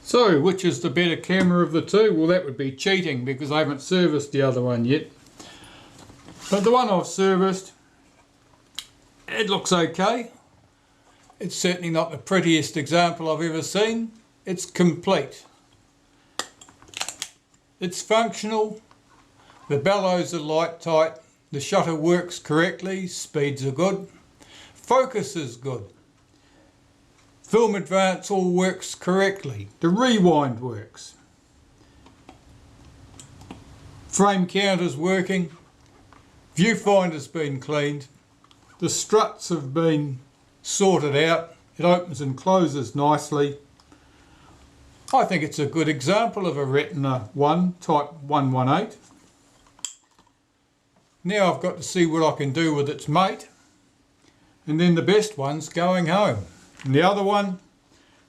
So, which is the better camera of the two? Well, that would be cheating because I haven't serviced the other one yet. But the one I've serviced, it looks okay. It's certainly not the prettiest example I've ever seen. It's complete. It's functional. The bellows are light tight. The shutter works correctly. Speeds are good. Focus is good. Film advance all works correctly. The rewind works. Frame counter's working. Viewfinder's been cleaned. The struts have been sorted out. It opens and closes nicely. I think it's a good example of a Retina I type 118. Now I've got to see what I can do with its mate. And then the best one's going home. And the other one,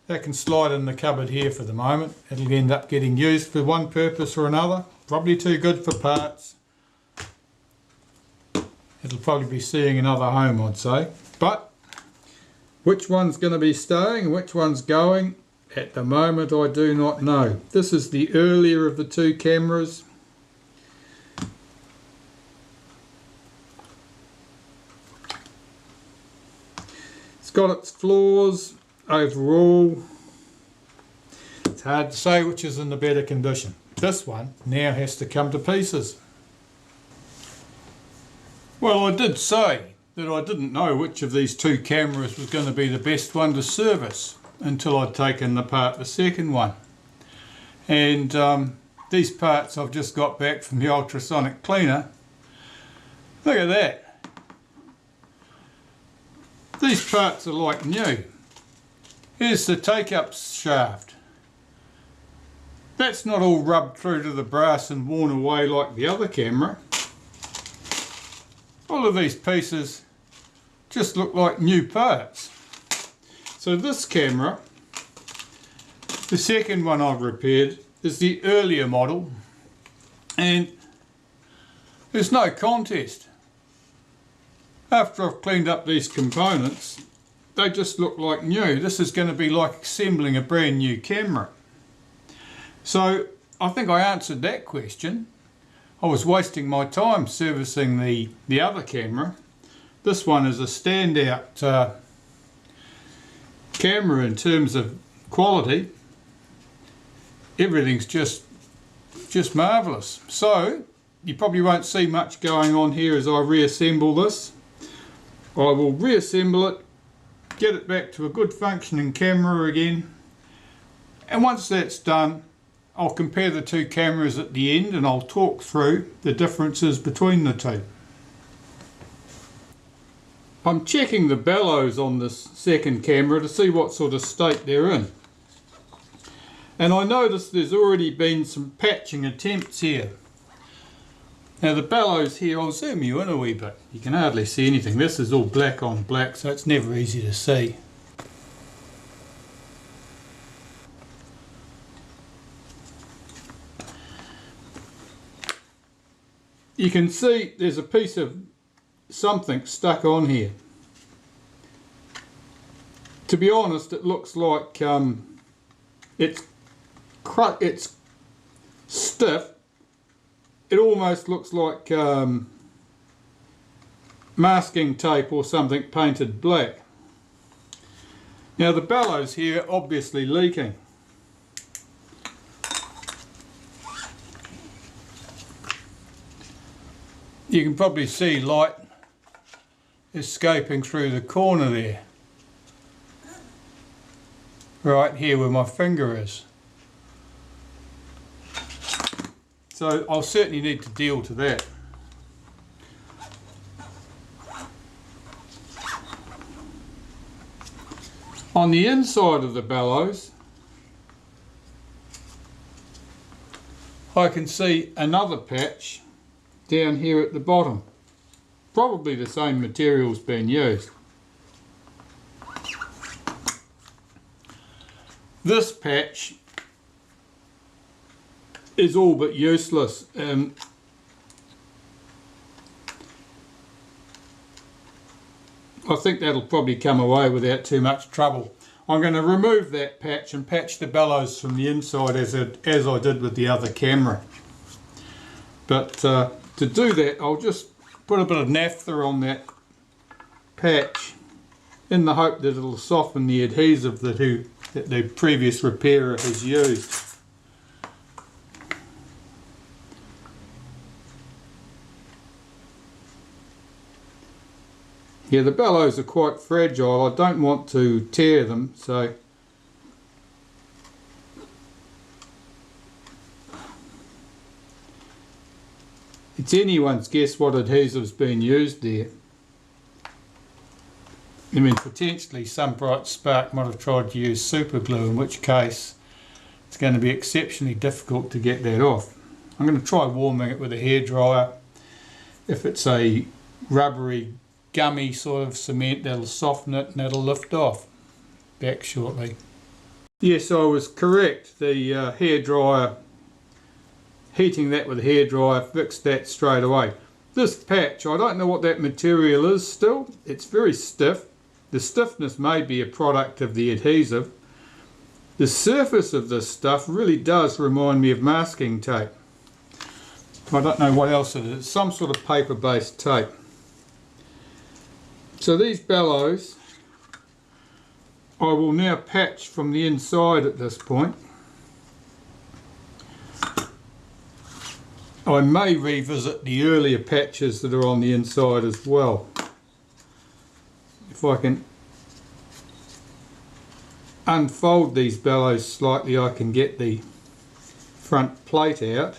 that can slide in the cupboard here for the moment. It'll end up getting used for one purpose or another. Probably too good for parts. It'll probably be seeing another home, I'd say. But which one's going to be staying and which one's going, at the moment I do not know. This is the earlier of the two cameras. It's got its flaws overall. It's hard to say which is in the better condition. This one now has to come to pieces. Well, I did say that I didn't know which of these two cameras was going to be the best one to service until I'd taken apart the second one. And these parts I've just got back from the ultrasonic cleaner. Look at that. These parts are like new. Here's the take-up shaft. That's not all rubbed through to the brass and worn away like the other camera. All of these pieces just look like new parts. So this camera, the second one I've repaired, is the earlier model, and there's no contest. After I've cleaned up these components, they just look like new. This is going to be like assembling a brand new camera. So I think I answered that question. I was wasting my time servicing the other camera. This one is a standout camera in terms of quality. Everything's just marvellous. So you probably won't see much going on here as I reassemble this. I will reassemble it, get it back to a good functioning camera again, and once that's done I'll compare the two cameras at the end and I'll talk through the differences between the two. I'm checking the bellows on this second camera to see what sort of state they're in. And I noticed there's already been some patching attempts here. Now the bellows here, I'll zoom you in a wee bit. You can hardly see anything. This is all black on black, so it's never easy to see. You can see there's a piece of something stuck on here. To be honest, it looks like it's stiff. It almost looks like masking tape or something painted black. Now the bellows here are obviously leaking. You can probably see light escaping through the corner there. Right here where my finger is. So I'll certainly need to deal to that. On the inside of the bellows, I can see another patch down here at the bottom. Probably the same material's been used. This patch is all but useless. I think that'll probably come away without too much trouble. I'm going to remove that patch and patch the bellows from the inside as I did with the other camera. But to do that, I'll just put a bit of naphtha on that patch in the hope that it'll soften the adhesive that the previous repairer has used. Yeah, the bellows are quite fragile. I don't want to tear them, so it's anyone's guess what adhesive's been used there. I mean, potentially some bright spark might have tried to use super glue, in which case it's going to be exceptionally difficult to get that off. I'm going to try warming it with a hairdryer. If it's a rubbery, gummy sort of cement, that'll soften it and that'll lift off. Back shortly. Yes, I was correct. The hairdryer, heating that with a hairdryer fixed that straight away. This patch, I don't know what that material is still. It's very stiff. The stiffness may be a product of the adhesive. The surface of this stuff really does remind me of masking tape. I don't know what else it is. Some sort of paper-based tape. So these bellows I will now patch from the inside at this point. I may revisit the earlier patches that are on the inside as well. If I can unfold these bellows slightly, I can get the front plate out.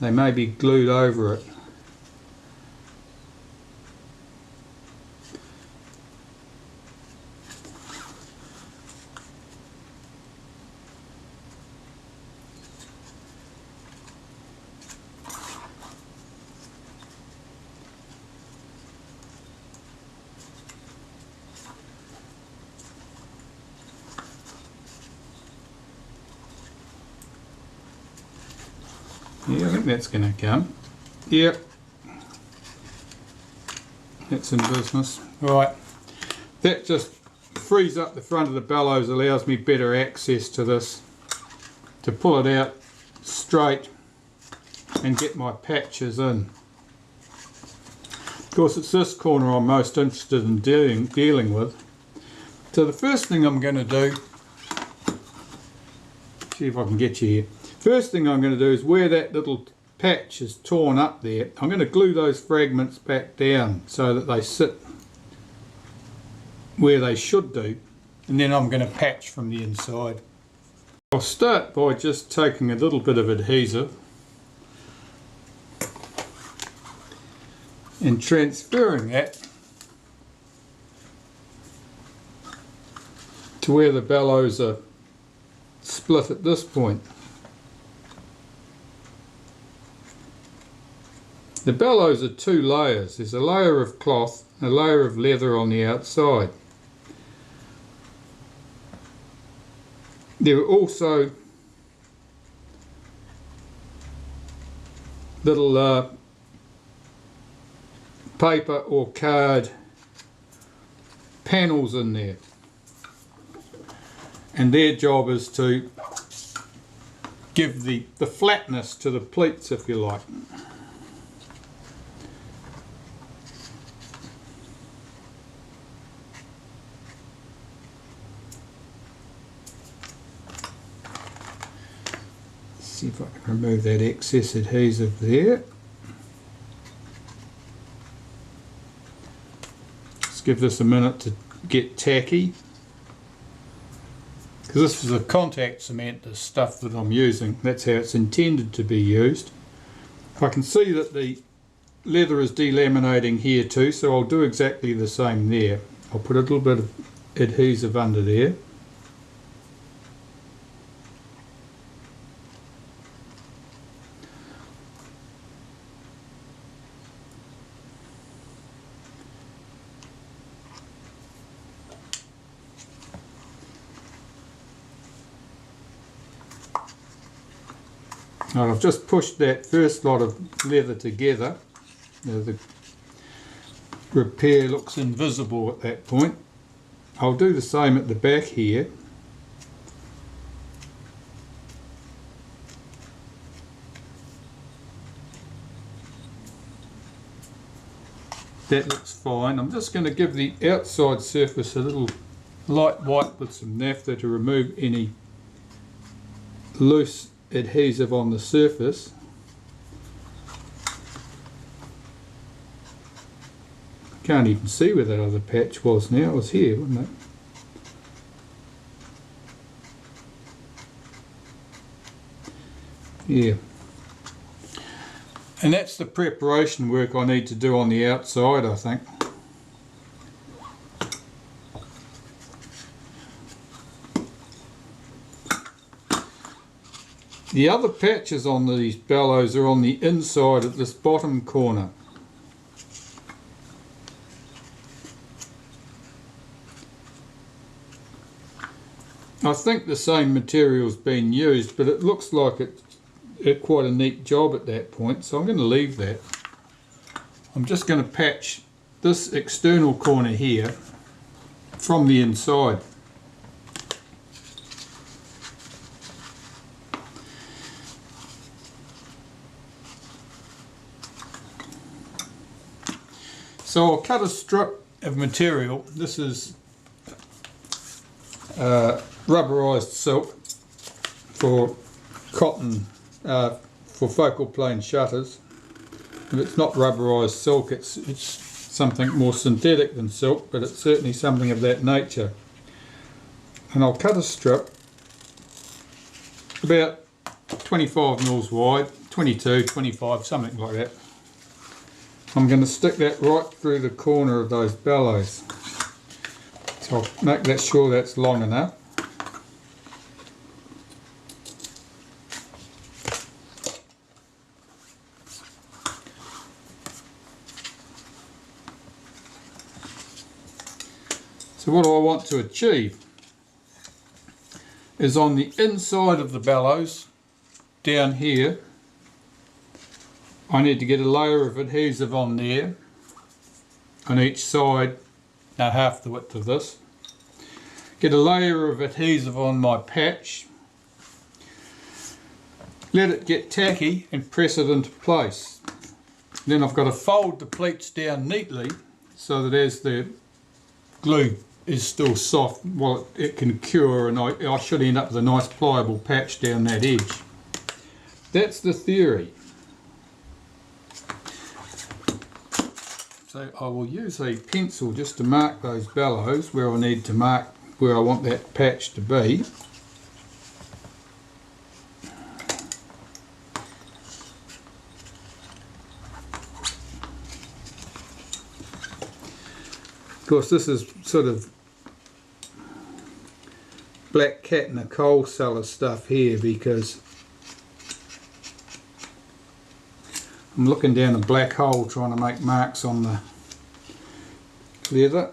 They may be glued over it. Yeah, I think that's going to come. Yep. That's in business. Right. That just frees up the front of the bellows, allows me better access to this, to pull it out straight and get my patches in. Of course, it's this corner I'm most interested in dealing with. So the first thing I'm going to do, see if I can get you here. First thing I'm going to do is where that little patch is torn up there, I'm going to glue those fragments back down so that they sit where they should do, and then I'm going to patch from the inside. I'll start by just taking a little bit of adhesive and transferring that to where the bellows are split at this point. The bellows are two layers. There's a layer of cloth, a layer of leather on the outside. There are also little paper or card panels in there, and their job is to give the flatness to the pleats, if you like. See if I can remove that excess adhesive there. Just give this a minute to get tacky, because this is a contact cement, the stuff that I'm using. That's how it's intended to be used. I can see that the leather is delaminating here too, so I'll do exactly the same there. I'll put a little bit of adhesive under there. Now I've just pushed that first lot of leather together. The repair looks invisible at that point. I'll do the same at the back here. That looks fine. I'm just going to give the outside surface a little light wipe with some naphtha to remove any loose adhesive on the surface. Can't even see where that other patch was now. It was here, wasn't it? Yeah. And that's the preparation work I need to do on the outside, I think. The other patches on these bellows are on the inside at this bottom corner. I think the same material's been used, but it looks like it's quite a neat job at that point, so I'm going to leave that. I'm just going to patch this external corner here from the inside. So I'll cut a strip of material. This is rubberized silk for cotton, for focal plane shutters. If it's not rubberized silk, it's something more synthetic than silk, but it's certainly something of that nature. And I'll cut a strip about 25 mils wide, 22, 25, something like that. I'm going to stick that right through the corner of those bellows. So I'll make that sure that's long enough. So what I want to achieve is on the inside of the bellows, down here, I need to get a layer of adhesive on there, on each side, now half the width of this. Get a layer of adhesive on my patch, let it get tacky and press it into place. Then I've got to fold the pleats down neatly so that as the glue is still soft, well, it can cure, and I should end up with a nice pliable patch down that edge. That's the theory. So I will use a pencil just to mark those bellows where I need to mark where I want that patch to be. Of course, this is sort of black cat in a coal cellar stuff here, because I'm looking down a black hole trying to make marks on the leather.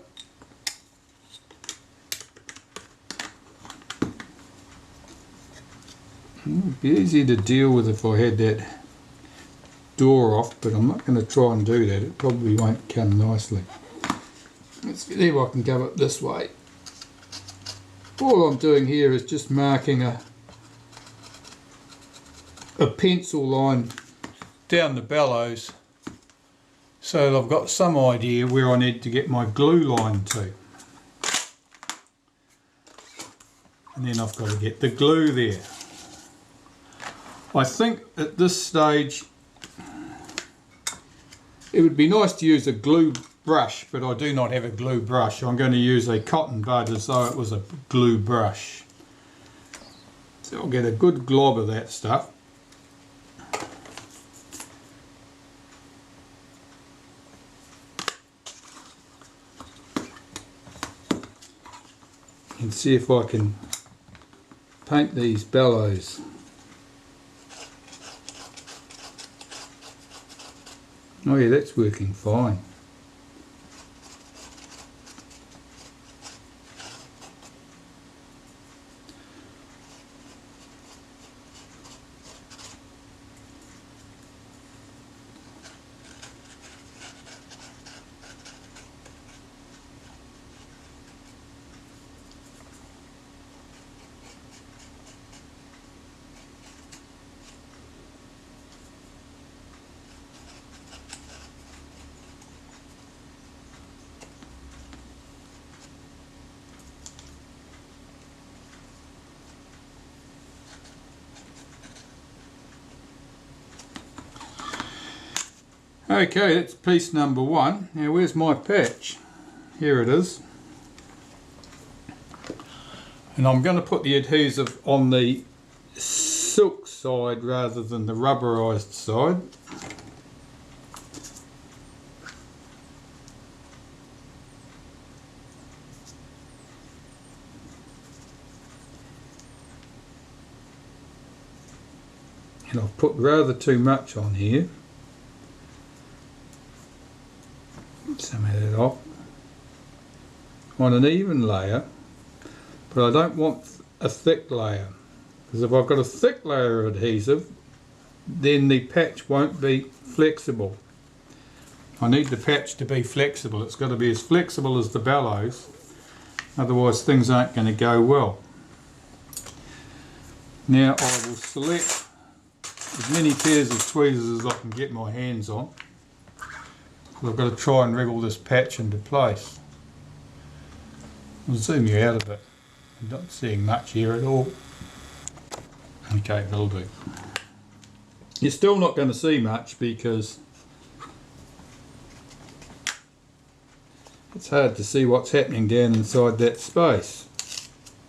It would be easy to deal with if I had that door off, but I'm not going to try and do that. It probably won't come nicely. Let's see if I can go it this way. All I'm doing here is just marking a pencil line down the bellows so that I've got some idea where I need to get my glue line to. And then I've got to get the glue there. I think at this stage it would be nice to use a glue brush, but I do not have a glue brush. I'm going to use a cotton bud as though it was a glue brush. So I'll get a good glob of that stuff. And see if I can paint these bellows. Oh yeah, that's working fine. Okay, that's piece number one. Now where's my patch? Here it is. And I'm going to put the adhesive on the silk side rather than the rubberized side. And I've put rather too much on here. Some of that off. On an even layer, but I don't want a thick layer, because if I've got a thick layer of adhesive, then the patch won't be flexible. I need the patch to be flexible. It's got to be as flexible as the bellows, otherwise things aren't going to go well. Now I will select as many pairs of tweezers as I can get my hands on. I've got to try and wriggle this patch into place. I'll zoom you out of it. I'm not seeing much here at all. Okay, that'll do. You're still not going to see much because it's hard to see what's happening down inside that space.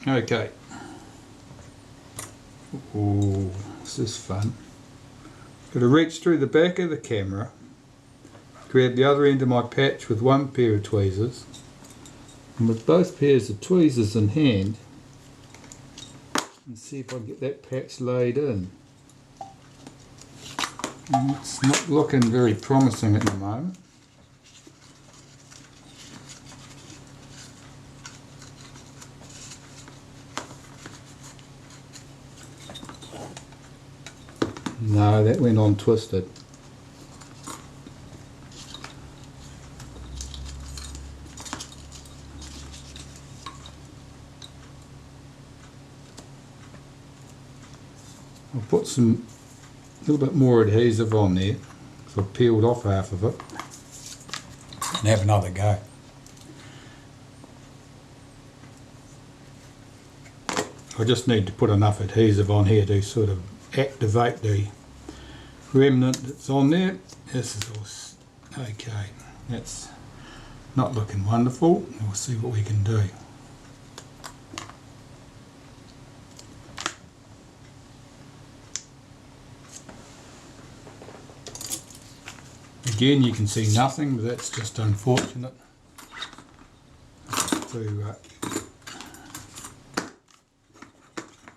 Okay. Ooh, this is fun. Got to reach through the back of the camera, grab the other end of my patch with one pair of tweezers, and with both pairs of tweezers in hand, and see if I can get that patch laid in. And it's not looking very promising at the moment. No, that went on twisted. I'll put some little bit more adhesive on there, so I've peeled off half of it, and have another go. I just need to put enough adhesive on here to sort of activate the remnant that's on there. This is all okay. That's not looking wonderful. We'll see what we can do. Again, you can see nothing, but that's just unfortunate. To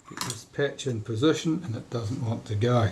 get this patch in position, and it doesn't want to go.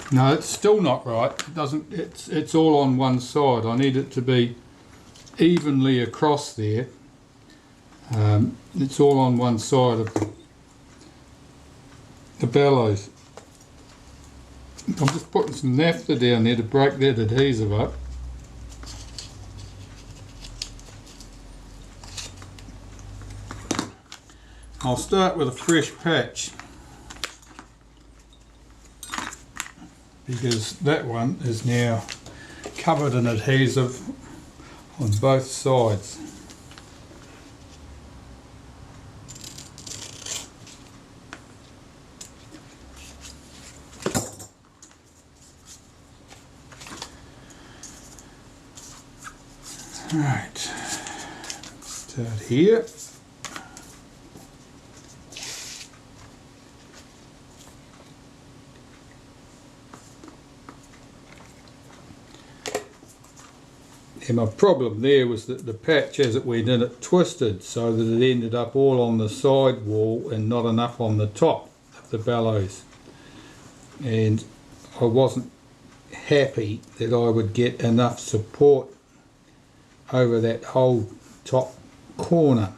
No, it's still not right. It doesn't. It's all on one side. I need it to be evenly across there. It's all on one side of the bellows. I'm just putting some naphtha down there to break that adhesive up. I'll start with a fresh patch, because that one is now covered in adhesive on both sides. Right, start here. And my problem there was that the patch as it went in, it twisted so that it ended up all on the side wall and not enough on the top of the bellows. And I wasn't happy that I would get enough support over that whole top corner.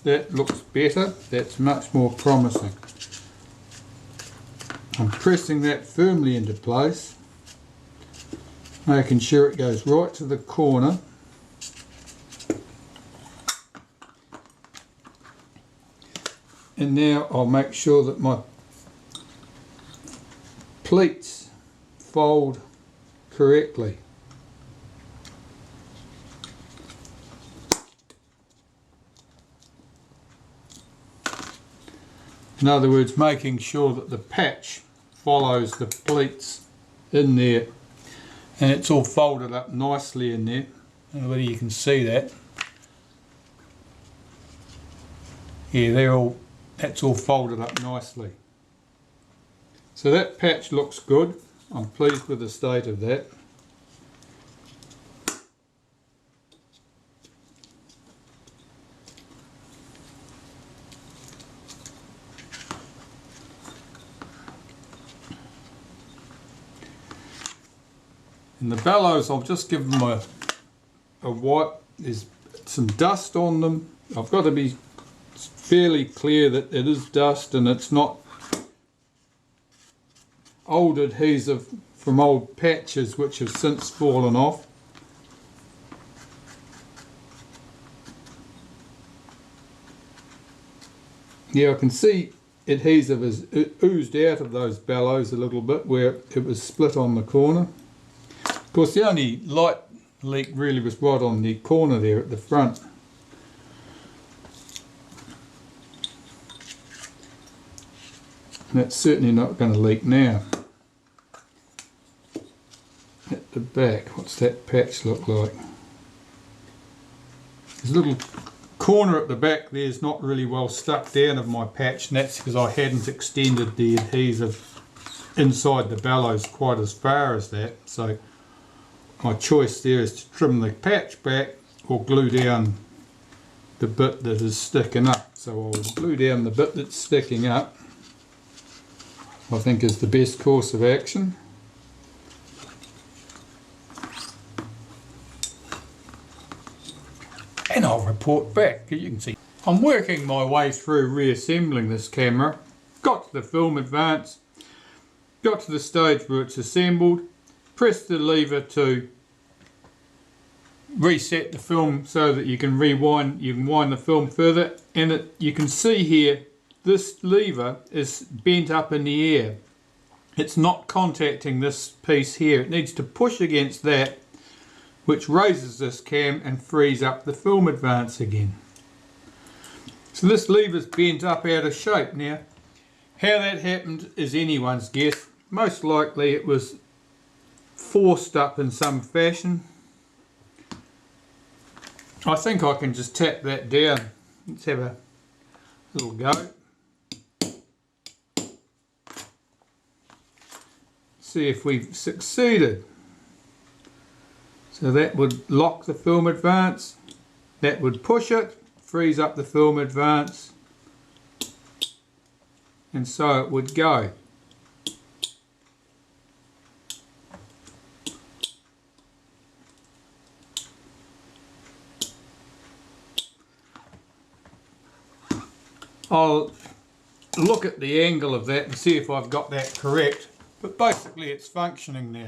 That looks better, that's much more promising. I'm pressing that firmly into place, making sure it goes right to the corner. And now I'll make sure that my pleats fold correctly. In other words, making sure that the patch follows the pleats in there, and it's all folded up nicely in there. I don't know whether you can see that. Yeah, that's all folded up nicely. So that patch looks good. I'm pleased with the state of that. And the bellows, I'll just give them a wipe. There's some dust on them. I've got to be fairly clear that it is dust and it's not old adhesive from old patches which have since fallen off. Yeah, I can see adhesive has oozed out of those bellows a little bit where it was split on the corner. Of course, the only light leak really was right on the corner there at the front. And that's certainly not going to leak now. At the back, what's that patch look like? There's a little corner at the back there's not really well stuck down of my patch, and that's because I hadn't extended the adhesive inside the bellows quite as far as that. So my choice there is to trim the patch back or glue down the bit that is sticking up. So I'll glue down the bit that's sticking up, I think is the best course of action. And I'll report back. You can see I'm working my way through reassembling this camera. Got to the film advance, got to the stage where it's assembled, press the lever to reset the film so that you can wind the film further, and you can see here this lever is bent up in the air. It's not contacting this piece here. It needs to push against that, which raises this cam and frees up the film advance again. So this lever's bent up out of shape. Now, how that happened is anyone's guess. Most likely it was forced up in some fashion. I think I can just tap that down. Let's have a little go. See if we've succeeded. So that would lock the film advance, that would push it, frees up the film advance, and so it would go. I'll look at the angle of that and see if I've got that correct, but basically it's functioning now.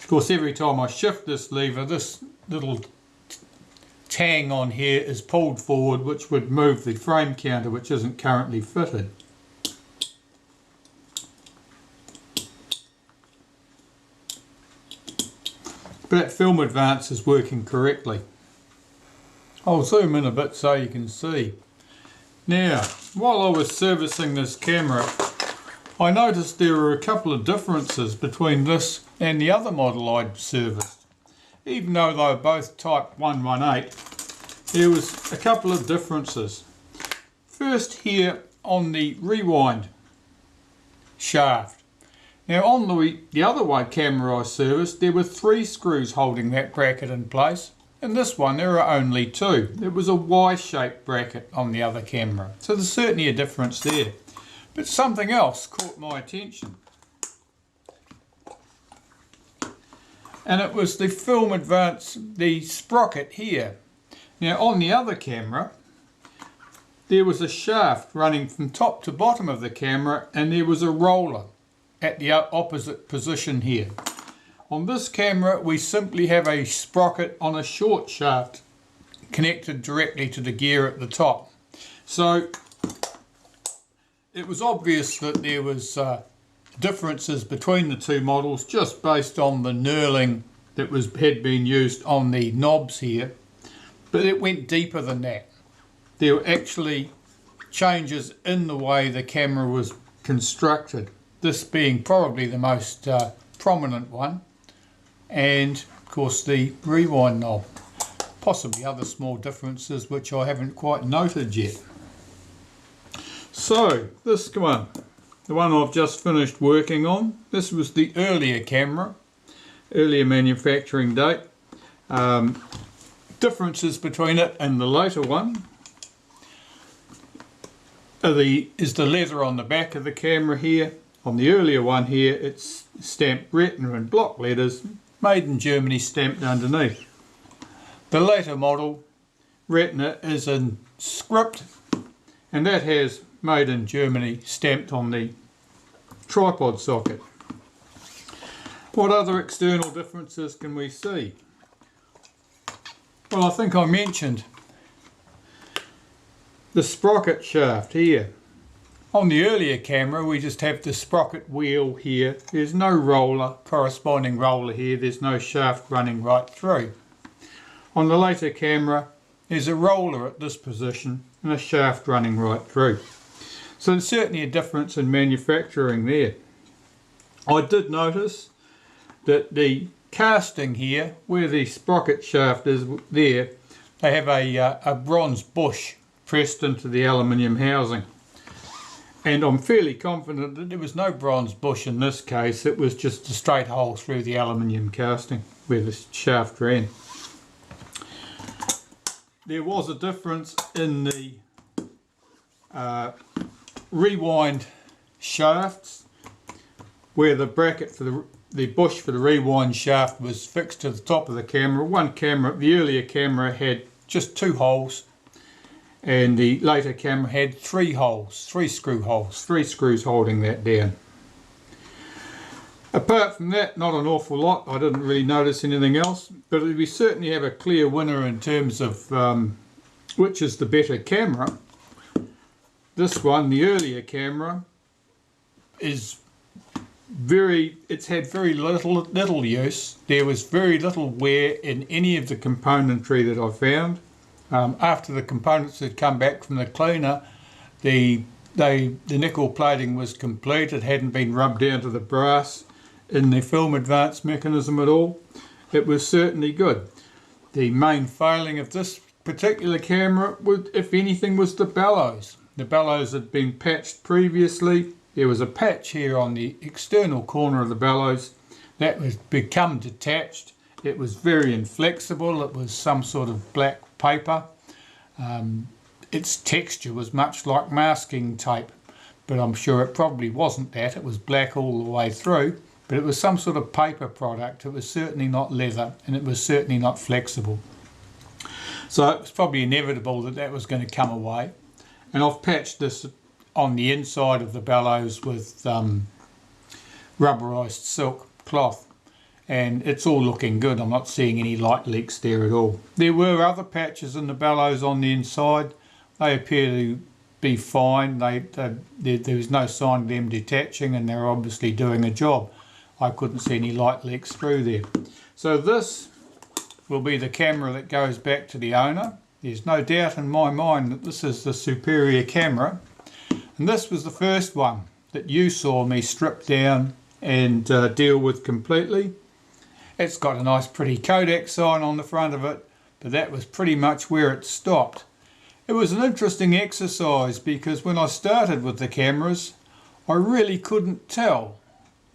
Of course, every time I shift this lever, this little tang on here is pulled forward, which would move the frame counter, which isn't currently fitted. But that film advance is working correctly. I'll zoom in a bit so you can see. Now, while I was servicing this camera, I noticed there were a couple of differences between this and the other model I'd serviced. Even though they were both Type 118, there was a couple of differences. First here on the rewind shaft. Now on the other one camera I serviced, there were 3 screws holding that bracket in place. In this one there are only 2. It was a Y-shaped bracket on the other camera. So there's certainly a difference there. But something else caught my attention. And it was the film advance, the sprocket here. Now on the other camera, there was a shaft running from top to bottom of the camera, and there was a roller at the opposite position here. On this camera we simply have a sprocket on a short shaft connected directly to the gear at the top. So it was obvious that there was differences between the two models just based on the knurling that had been used on the knobs here, but it went deeper than that. There were actually changes in the way the camera was constructed, this being probably the most prominent one, and of course the rewind knob. Possibly other small differences which I haven't quite noted yet. So this one, the one I've just finished working on, this was the earlier camera, earlier manufacturing date. Differences between it and the later one is the leather on the back of the camera here. On the earlier one here, it's stamped Retina in block letters, made in Germany, stamped underneath. The later model, Retina, is in script, and that has made in Germany stamped on the tripod socket. What other external differences can we see? Well, I think I mentioned the sprocket shaft here. On the earlier camera we just have the sprocket wheel here. There's no roller, corresponding roller here. There's no shaft running right through. On the later camera there's a roller at this position and a shaft running right through. So there's certainly a difference in manufacturing there. I did notice that the casting here, where the sprocket shaft is there, they have a bronze bush pressed into the aluminium housing. And I'm fairly confident that there was no bronze bush in this case. It was just a straight hole through the aluminium casting where the shaft ran. There was a difference in the rewind shafts, where the bracket for the bush for the rewind shaft was fixed to the top of the camera. The earlier camera had just 2 holes, and the later camera had 3 holes, 3 screw holes, 3 screws holding that down. Apart from that, not an awful lot. I didn't really notice anything else, but we certainly have a clear winner in terms of which is the better camera. This one, the earlier camera, it's had very little use. There was very little wear in any of the componentry that I found. After the components had come back from the cleaner, the nickel plating was complete. It hadn't been rubbed down to the brass in the film advance mechanism at all. It was certainly good. The main failing of this particular camera, if anything, was the bellows. The bellows had been patched previously. There was a patch here on the external corner of the bellows that was become detached. It was very inflexible. It was some sort of black paper. Its texture was much like masking tape, but I'm sure it probably wasn't that. It was black all the way through, but it was some sort of paper product. It was certainly not leather, and it was certainly not flexible. So it was probably inevitable that that was going to come away. And I've patched this on the inside of the bellows with rubberized silk cloth, and it's all looking good. I'm not seeing any light leaks there at all. There were other patches in the bellows on the inside. They appear to be fine. There was no sign of them detaching, and they're obviously doing a job. I couldn't see any light leaks through there. So this will be the camera that goes back to the owner. There's no doubt in my mind that this is the superior camera, and this was the first one that you saw me strip down and deal with completely. It's got a nice pretty Kodak sign on the front of it, but that was pretty much where it stopped. It was an interesting exercise because when I started with the cameras I really couldn't tell.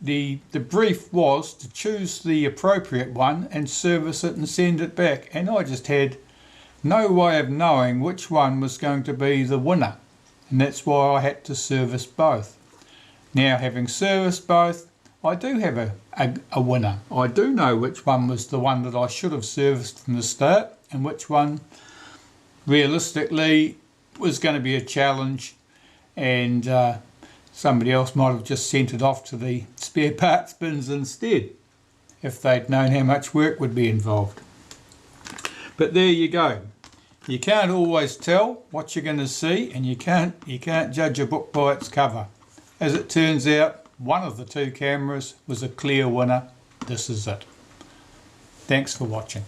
The brief was to choose the appropriate one and service it and send it back, and I just had no way of knowing which one was going to be the winner, and that's why I had to service both. Now, having serviced both, I do have a winner. I do know which one was the one that I should have serviced from the start and which one realistically was going to be a challenge, and somebody else might have just sent it off to the spare parts bins instead if they'd known how much work would be involved. But there you go. You can't always tell what you're going to see, and you can't judge a book by its cover. As it turns out, one of the two cameras was a clear winner. This is it. Thanks for watching.